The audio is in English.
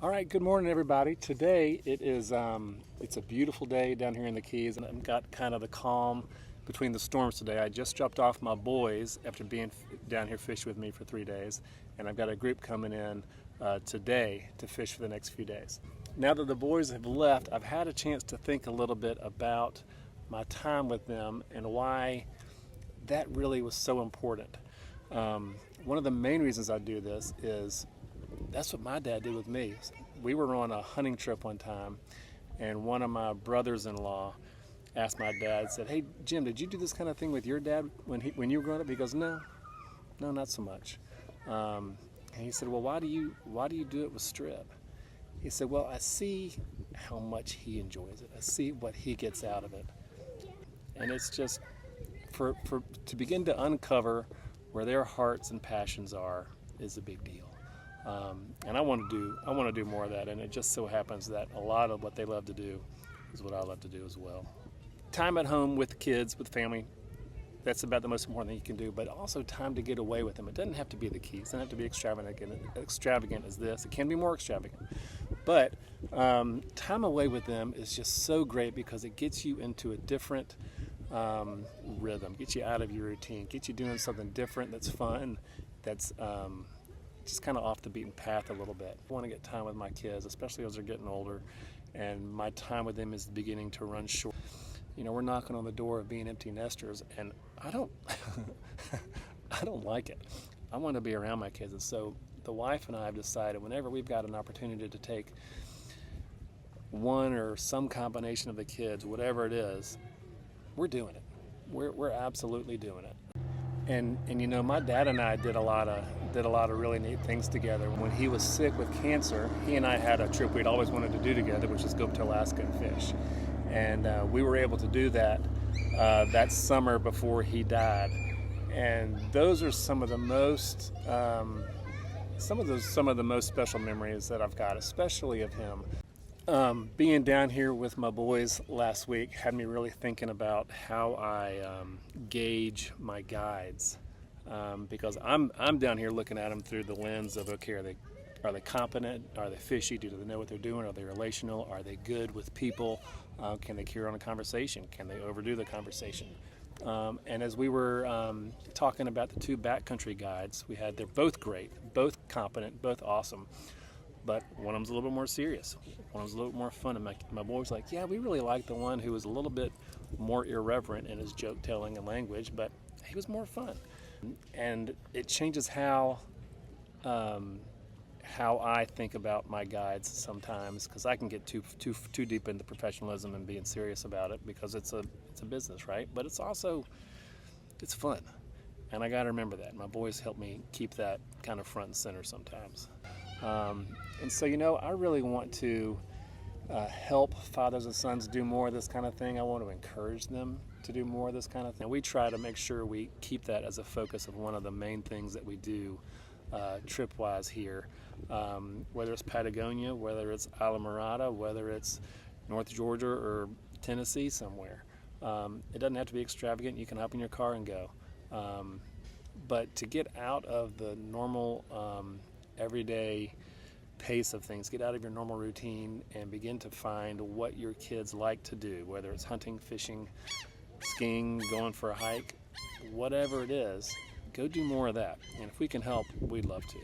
All right, good morning, everybody. Today it is it's a beautiful day down here in the Keys, and I've got kind of the calm between the storms today. I just dropped off my boys after being down here fishing with me for 3 days, and I've got a group coming in today to fish for the next few days. Now that the boys have left, I've had a chance to think a little bit about my time with them and why that really was so important. One of the main reasons I do this is that's what my dad did with me. We were on a hunting trip one time, and one of my brothers-in-law asked my dad, said, "Hey, Jim, did you do this kind of thing with your dad when you were growing up?" He goes, No, not so much." And he said, "Well, why do you do it with Strib?" He said, "Well, I see how much he enjoys it. I see what he gets out of it, and it's just to begin to uncover where their hearts and passions are is a big deal." And I want to do more of that, and it just so happens that a lot of what they love to do is what I love to do as well. Time at home with kids, with family, that's about the most important thing you can do, but also time to get away with them. It doesn't have to be the Keys. It doesn't have to be extravagant as this. It can be more extravagant, but time away with them is just so great because it gets you into a different rhythm, gets you out of your routine, gets you doing something different that's fun, that's just kind of off the beaten path a little bit. I want to get time with my kids, especially as they're getting older, and my time with them is beginning to run short. You know, we're knocking on the door of being empty nesters, and I don't I don't like it. I want to be around my kids, and so the wife and I have decided whenever we've got an opportunity to take one or some combination of the kids, whatever it is, we're doing it. We're absolutely doing it. And you know, my dad and I did a lot of really neat things together. When he was sick with cancer, he and I had a trip we'd always wanted to do together, which is go up to Alaska and fish. And we were able to do that that summer before he died. And those are some of the most special memories that I've got, especially of him. Being down here with my boys last week had me really thinking about how I gauge my guides, because I'm down here looking at them through the lens of, okay, are they competent? Are they fishy? Do they know what they're doing? Are they relational? Are they good with people? Can they carry on a conversation? Can they overdo the conversation? And as we were talking about the two backcountry guides they're both great, both competent, both awesome. But one of them's a little bit more serious. One of them's a little bit more fun. And my boy's like, yeah, we really liked the one who was a little bit more irreverent in his joke telling and language, but he was more fun. And it changes how I think about my guides sometimes, because I can get too deep into professionalism and being serious about it because it's a business, right? But it's fun. And I got to remember that. My boys help me keep that kind of front and center sometimes. And so, you know, I really want to help fathers and sons do more of this kind of thing. I want to encourage them to do more of this kind of thing. We try to make sure we keep that as a focus of one of the main things that we do trip-wise here, whether it's Patagonia, whether it's Islamorada, whether it's North Georgia or Tennessee somewhere. It doesn't have to be extravagant. You can hop in your car and go. But to get out of the normal everyday pace of things, get out of your normal routine and begin to find what your kids like to do, whether it's hunting, fishing, skiing, going for a hike, whatever it is, go do more of that. And if we can help, we'd love to.